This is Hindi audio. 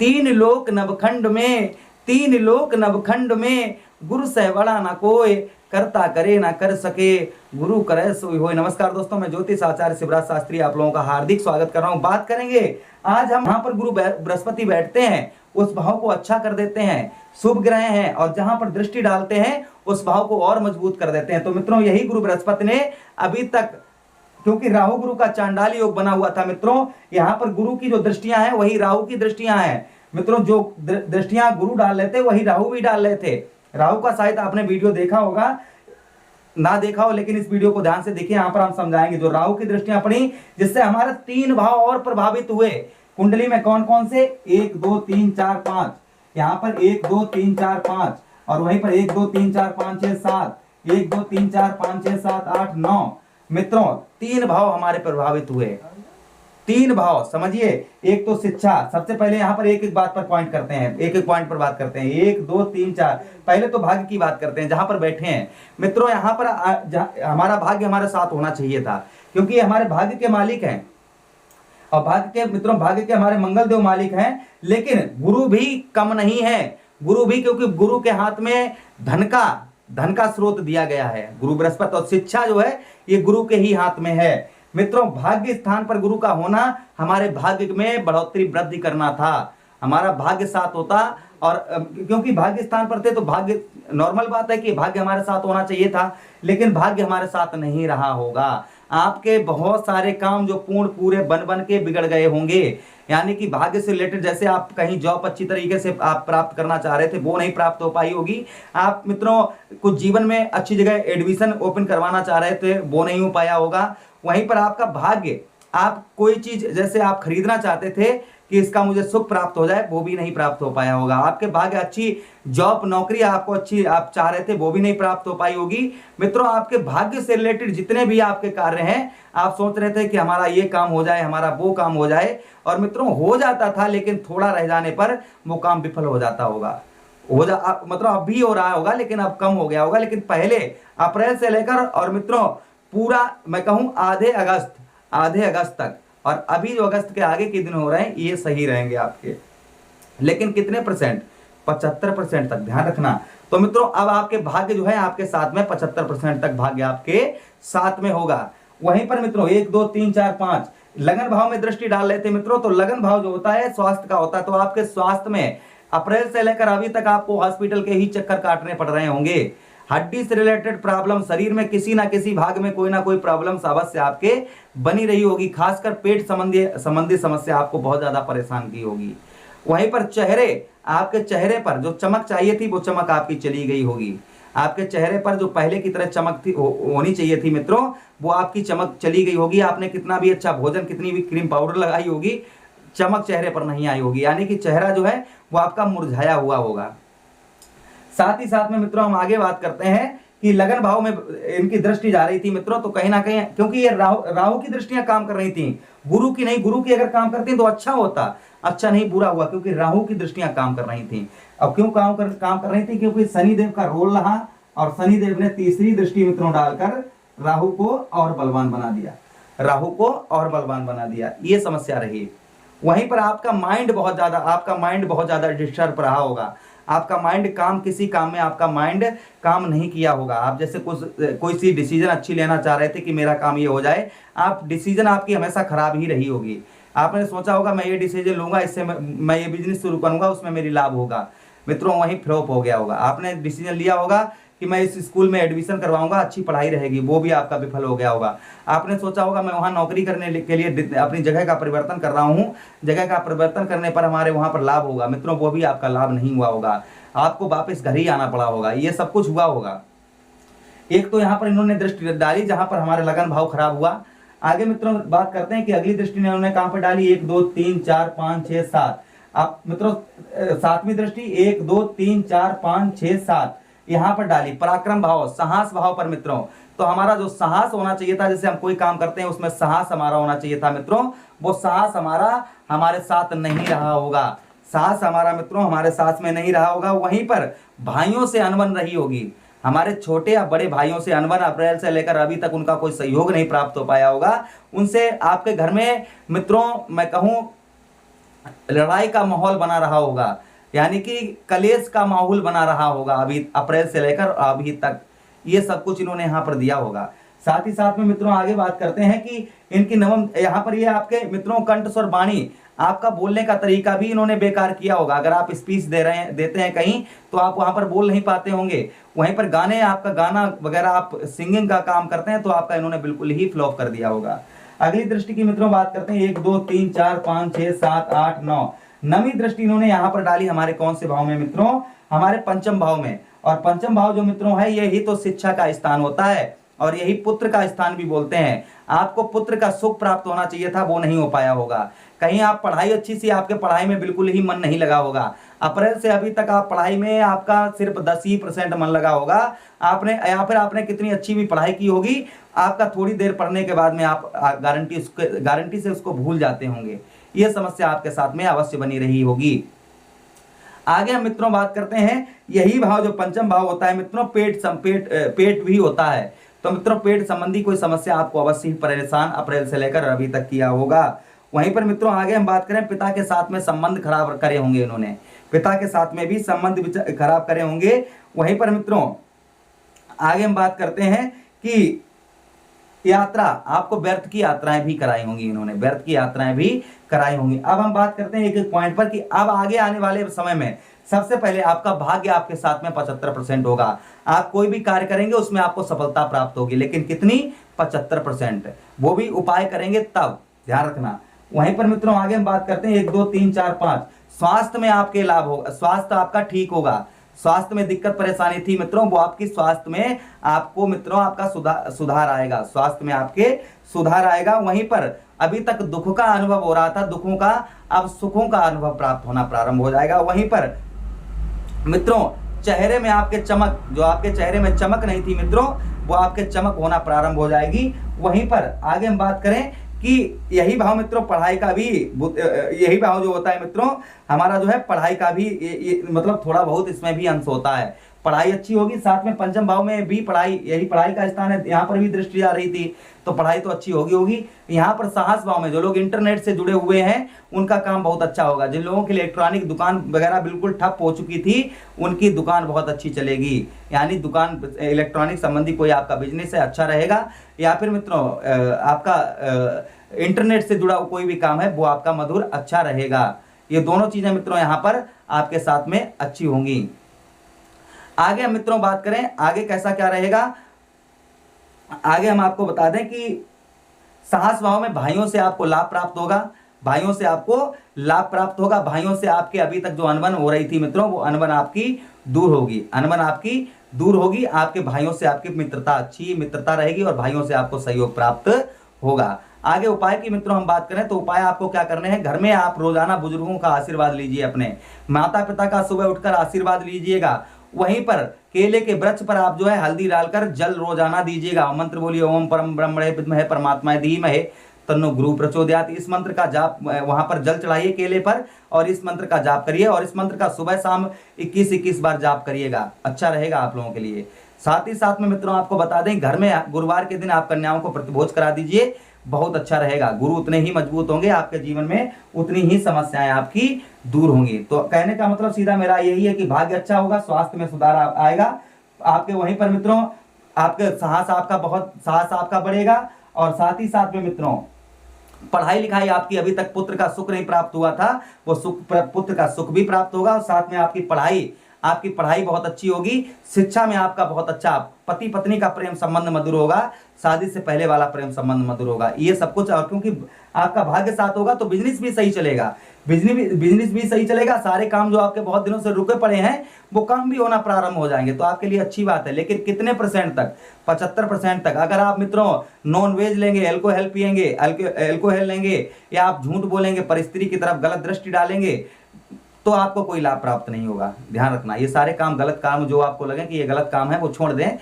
तीन लोक नवखंड में, तीन लोक नवखंड में, गुरु से बड़ा ना कोई, करता करे ना कर सके, गुरु करे सोई होय। नमस्कार दोस्तों, मैं ज्योतिष आचार्य शिवराज शास्त्री आप लोगों का हार्दिक स्वागत कर रहा हूं। बात करेंगे आज हम यहाँ पर गुरु बृहस्पति बैठते हैं उस भाव को अच्छा कर देते हैं, शुभ ग्रह हैं, और जहां पर दृष्टि डालते हैं उस भाव को और मजबूत कर देते हैं। तो मित्रों, यही गुरु बृहस्पति ने अभी तक, क्योंकि राहु गुरु का चांडाल योग बना हुआ था मित्रों, यहाँ पर गुरु की जो दृष्टियां हैं वही राहु की दृष्टियां हैं मित्रों। जो दृष्टियां गुरु डाल लेते वही राहु भी डाल रहे थे। राहु का शायद आपने वीडियो देखा होगा, ना देखा हो लेकिन इस वीडियो को ध्यान से देखिए। यहाँ पर हम समझाएंगे जो राहु की दृष्टियां पड़ी, जिससे हमारे तीन भाव और प्रभावित हुए। कुंडली में कौन कौन से, 1 2 3 4 5, यहाँ पर 1 2 3 4 5, और वहीं पर 1 2 3 4 5 6 7, 1 2 3 4 5 6 7 8 9। मित्रों, तीन भाव हमारे प्रभावित हुए। तीन भाव समझिए। एक तो शिक्षा, सबसे पहले यहाँ पर एक एक बात पर पॉइंट करते हैं, एक एक पॉइंट पर बात करते हैं। 1 2 3 4, पहले तो भाग्य की बात करते हैं जहां पर बैठे हैं मित्रों। यहाँ पर हमारा भाग्य हमारे साथ होना चाहिए था, क्योंकि हमारे भाग्य के मालिक हैं, और भाग्य के मित्रों, भाग्य के हमारे मंगल देव मालिक हैं। लेकिन गुरु भी कम नहीं है, गुरु भी, क्योंकि गुरु के हाथ में धन का स्रोत दिया गया है, गुरु बृहस्पति। और शिक्षा जो है ये गुरु के ही हाथ में है मित्रों। भाग्य स्थान पर गुरु का होना हमारे भाग्य में बढ़ोतरी वृद्धि करना था, हमारा भाग्य साथ होता। और क्योंकि भाग्य स्थान पर थे तो भाग्य, नॉर्मल बात है कि भाग्य हमारे साथ होना चाहिए था, लेकिन भाग्य हमारे साथ नहीं रहा होगा। आपके बहुत सारे काम जो पूरे बन के बिगड़ गए होंगे, यानी कि भाग्य से रिलेटेड, जैसे आप कहीं जॉब अच्छी तरीके से आप प्राप्त करना चाह रहे थे वो नहीं प्राप्त हो पाई होगी। आप मित्रों कुछ जीवन में अच्छी जगह एडमिशन ओपन करवाना चाह रहे थे वो नहीं हो पाया होगा। वहीं पर आपका भाग्य, आप कोई चीज जैसे आप खरीदना चाहते थे कि इसका मुझे सुख प्राप्त हो जाए, वो भी नहीं प्राप्त हो पाया होगा। आपके भाग्य अच्छी जॉब नौकरी आपको अच्छी आप चाह रहे थे वो भी नहीं प्राप्त हो पाई होगी। मित्रों, आपके भाग्य से रिलेटेड जितने भी आपके कार्य हैं, आप सोच रहे थे कि हमारा ये काम हो जाए, हमारा वो काम हो जाए, और मित्रों हो जाता था, लेकिन थोड़ा रह जाने पर वो काम विफल हो जाता होगा। मतलब अब भी हो रहा होगा लेकिन अब कम हो गया होगा। लेकिन पहले अप्रैल से लेकर और मित्रों पूरा मैं कहूं आधे अगस्त तक, और अभी जो अगस्त के आगे के दिन हो रहे हैं ये सही रहेंगे आपके। लेकिन कितने परसेंट, 75% तक, ध्यान रखना। तो मित्रों अब आपके भाग्य जो है आपके साथ में 75% तक भाग्य आपके साथ में होगा। वहीं पर मित्रों 1 2 3 4 5 लगन भाव में दृष्टि डाल लेते मित्रों। तो लगन भाव जो होता है स्वास्थ्य का होता है। तो आपके स्वास्थ्य में अप्रैल से लेकर अभी तक आपको हॉस्पिटल के ही चक्कर काटने पड़ रहे होंगे। हड्डी से रिलेटेड प्रॉब्लम, शरीर में किसी ना किसी भाग में कोई ना कोई प्रॉब्लम अवश्य आपके बनी रही होगी। खासकर पेट संबंधी समस्या आपको बहुत ज्यादा परेशान की होगी। वहीं पर आपके चेहरे पर जो चमक चाहिए थी वो चमक आपकी चली गई होगी। आपके चेहरे पर जो पहले की तरह चमक थी होनी चाहिए थी मित्रों, वो आपकी चमक चली गई होगी। आपने कितना भी अच्छा भोजन, कितनी भी क्रीम पाउडर लगाई होगी, चमक चेहरे पर नहीं आई होगी, यानी कि चेहरा जो है वो आपका मुरझाया हुआ होगा। साथ ही साथ में मित्रों हम आगे बात करते हैं कि लगन भाव में इनकी दृष्टि जा रही थी मित्रों। तो कहीं ना कहीं, क्योंकि ये राहु की दृष्टियां काम कर रही थी, गुरु की नहीं। गुरु की अगर काम करती तो अच्छा होता, अच्छा नहीं बुरा हुआ, क्योंकि राहु की दृष्टियां काम कर रही थी। अब क्यों काम कर रही थी, क्योंकि शनिदेव का रोल रहा, और शनिदेव ने तीसरी दृष्टि मित्रों डालकर राहु को और बलवान बना दिया, राहु को और बलवान बना दिया। ये समस्या रही। वहीं पर आपका माइंड बहुत ज्यादा डिस्टर्ब रहा होगा। आपका माइंड किसी काम में आपका माइंड काम नहीं किया होगा। आप जैसे कोई सी डिसीजन अच्छी लेना चाह रहे थे कि मेरा काम ये हो जाए, आप डिसीजन आपकी हमेशा खराब ही रही होगी। आपने सोचा होगा मैं ये डिसीजन लूंगा, इससे मैं ये बिजनेस शुरू करूंगा, उसमें मेरी लाभ होगा। मित्रों वहीं फ्लॉप हो गया होगा। आपने डिसीजन लिया होगा कि मैं इस स्कूल में एडमिशन करवाऊंगा, अच्छी पढ़ाई रहेगी, वो भी आपका विफल हो गया होगा। आपने सोचा होगा मैं वहां नौकरी करने के लिए अपनी जगह का परिवर्तन कर रहा हूँ, जगह का परिवर्तन करने पर हमारे वहां पर लाभ होगा। मित्रों वो भी आपका लाभ नहीं हुआ होगा, आपको वापस घर ही आना पड़ा होगा। ये सब कुछ हुआ होगा। एक तो यहाँ पर इन्होंने दृष्टि डाली जहां पर हमारे लगन भाव खराब हुआ। आगे मित्रों बात करते हैं कि अगली दृष्टि इन्होंने कहां पर डाली, 1 2 3 4 5 6 7। आप मित्रों सातवीं दृष्टि 1 2 3 4 5 6 7 यहां पर डाली, पराक्रम भाव, साहस भाव पर मित्रों। तो हमारा जो साहस होना चाहिए था, जैसे हम कोई काम करते हैं उसमें साहस हमारा होना चाहिए था मित्रों, वो साहस हमारे साथ नहीं रहा होगा। साहस हमारा मित्रों हमारे साथ में नहीं रहा होगा। वहीं पर भाइयों से अनबन रही होगी, हमारे छोटे या बड़े भाइयों से अनबन, अप्रैल से लेकर अभी तक उनका कोई सहयोग नहीं प्राप्त हो पाया होगा। उनसे आपके घर में मित्रों मैं कहूं लड़ाई का माहौल बना रहा होगा, यानी कि कलेश का माहौल बना रहा होगा अभी अप्रैल से लेकर अभी तक, ये सब कुछ इन्होंने यहाँ पर दिया होगा। साथ ही साथ में मित्रों आगे बात करते हैं कि इनकी नवम, यहाँ पर ये आपके मित्रों कंठ स्वर वाणी, आपका बोलने का तरीका भी इन्होंने बेकार किया होगा। अगर आप स्पीच देते हैं कहीं तो आप वहां पर बोल नहीं पाते होंगे, वहीं पर गाने, आपका गाना वगैरह आप सिंगिंग का काम करते हैं तो आपका इन्होंने बिल्कुल ही फ्लॉप कर दिया होगा। अगली दृष्टि की मित्रों बात करते हैं, 1 2 3 4 5 6 7 8 9, नवी दृष्टि इन्होंने यहाँ पर डाली हमारे कौन से भाव में मित्रों, हमारे पंचम भाव में। और पंचम भाव जो मित्रों है यही तो शिक्षा का स्थान होता है और यही पुत्र का स्थान भी बोलते हैं। आपको पुत्र का सुख प्राप्त होना चाहिए था, वो नहीं हो पाया होगा। कहीं आप पढ़ाई अच्छी सी, आपके पढ़ाई में बिल्कुल ही मन नहीं लगा होगा। अप्रैल से अभी तक आप पढ़ाई में आपका सिर्फ 10% मन लगा होगा आपने, या फिर आपने कितनी अच्छी भी पढ़ाई की होगी, आपका थोड़ी देर पढ़ने के बाद में आप गारंटी से उसको भूल जाते होंगे। ये समस्या आपके साथ में अवश्य बनी रही होगी। आगे हम मित्रों बात करते हैं, यही भाव जो पंचम भाव होता है मित्रों, पेट भी होता है। तो मित्रों पेट संबंधी कोई समस्या आपको अवश्य ही परेशान अप्रैल से लेकर अभी तक किया होगा। वहीं पर मित्रों आगे हम बात करें, पिता के साथ में संबंध खराब करे होंगे इन्होंने, पिता के साथ में भी संबंध खराब करे होंगे। वहीं पर मित्रों आगे हम बात करते हैं कि यात्रा, आपको व्यर्थ की यात्राएं भी कराई होंगी इन्होंने, व्यर्थ की यात्राएं भी कराई होंगी। अब हम बात करते हैं एक एक पॉइंट पर कि अब आगे आने वाले समय में सबसे पहले आपका भाग्य आपके साथ में 75% होगा। आप कोई भी कार्य करेंगे उसमें आपको सफलता प्राप्त होगी, लेकिन कितनी, 75%, वो भी उपाय करेंगे तब, ध्यान रखना। वहीं पर मित्रों आगे हम बात करते हैं 1 2 3 4 5, स्वास्थ्य में आपके लाभ होगा, स्वास्थ्य आपका ठीक होगा। स्वास्थ्य में दिक्कत परेशानी थी मित्रों, वो आपकी स्वास्थ्य में आपको मित्रों आपका सुधार आएगा, स्वास्थ्य में आपके सुधार आएगा। वहीं पर अभी तक दुख का अनुभव हो रहा था, दुखों का अब सुखों का अनुभव प्राप्त होना प्रारंभ हो जाएगा। वहीं पर मित्रों चेहरे में आपके चमक, जो आपके चेहरे में चमक नहीं थी मित्रों, वो आपके चमक होना प्रारंभ हो जाएगी। वहीं पर आगे हम बात करें कि यही भाव मित्रों पढ़ाई का भी, यही भाव जो होता है मित्रों हमारा जो है पढ़ाई का भी मतलब थोड़ा बहुत इसमें भी अंश होता है। पढ़ाई अच्छी होगी, साथ में पंचम भाव में भी पढ़ाई, यही पढ़ाई का स्थान है, यहाँ पर भी दृष्टि आ रही थी तो पढ़ाई तो अच्छी होगी। यहाँ पर साहस भाव में जो लोग इंटरनेट से जुड़े हुए हैं उनका काम बहुत अच्छा होगा। जिन लोगों की इलेक्ट्रॉनिक दुकान वगैरह बिल्कुल ठप हो चुकी थी उनकी दुकान बहुत अच्छी चलेगी, यानी दुकान इलेक्ट्रॉनिक संबंधी कोई आपका बिजनेस है अच्छा रहेगा, या फिर मित्रों आपका इंटरनेट से जुड़ा कोई भी काम है वो आपका मधुर अच्छा रहेगा। ये दोनों चीजें मित्रों यहाँ पर आपके साथ में अच्छी होंगी। आगे हम मित्रों बात करें आगे कैसा क्या रहेगा, आगे हम आपको बता दें कि साहस भाव में भाइयों से आपको लाभ प्राप्त होगा, भाइयों से आपको लाभ प्राप्त होगा। भाइयों से आपके अभी तक जो अनबन हो रही थी मित्रों वो अनबन आपकी दूर होगी, अनबन आपकी दूर होगी। आपके भाइयों से आपकी मित्रता, अच्छी मित्रता रहेगी और भाइयों से आपको सहयोग प्राप्त होगा। आगे उपाय की मित्रों हम बात करें तो उपाय आपको क्या करने हैं, घर में आप रोजाना बुजुर्गों का आशीर्वाद लीजिए, अपने माता पिता का सुबह उठकर आशीर्वाद लीजिएगा। वहीं पर केले के वृक्ष पर आप जो है हल्दी डालकर जल रोजाना दीजिएगा। मंत्र बोलिए, ओम परम ब्रह्मणे विद्महे परमात्माय धीमहि तन्नो गुरु प्रचोदयात्। इस मंत्र का जाप, वहां पर जल चढ़ाइए केले पर और इस मंत्र का जाप करिए, और इस मंत्र का सुबह शाम 21-21 बार जाप करिएगा, अच्छा रहेगा आप लोगों के लिए। साथ ही साथ में मित्रों आपको बता दें, घर में गुरुवार के दिन आप कन्याओं को प्रतिभोज करा दीजिए, बहुत अच्छा रहेगा। गुरु उतने ही मजबूत होंगे, आपके जीवन में उतनी ही समस्याएं आपकी दूर होंगी। तो कहने का मतलब सीधा मेरा यही है कि भाग्य अच्छा होगा, स्वास्थ्य में सुधार आएगा आपके। वहीं पर मित्रों आपके साहस आपका बढ़ेगा, और साथ ही साथ में मित्रों पढ़ाई लिखाई आपकी, अभी तक पुत्र का सुख नहीं प्राप्त हुआ था, वो पुत्र का सुख भी प्राप्त होगा। और साथ में आपकी पढ़ाई बहुत अच्छी होगी, शिक्षा में आपका बहुत अच्छा, पति पत्नी का प्रेम संबंध मधुर होगा, शादी से पहले वाला प्रेम संबंध मधुर होगा, ये सब कुछ। और क्योंकि आपका भाग्य साथ होगा तो बिजनेस भी सही चलेगा, बिजनेस भी सही चलेगा। सारे काम जो आपके बहुत दिनों से रुके पड़े हैं वो काम भी होना प्रारंभ हो जाएंगे, तो आपके लिए अच्छी बात है। लेकिन कितने परसेंट तक, 75% तक। अगर आप मित्रों नॉन वेज लेंगे, अल्कोहल पिएंगे, अल्कोहल लेंगे, या आप झूठ बोलेंगे, परिस्त्री की तरफ गलत दृष्टि डालेंगे, तो आपको कोई लाभ प्राप्त नहीं होगा। ध्यान रखना, ये सारे काम, गलत काम जो आपको लगे कि ये गलत काम है वो छोड़ दें।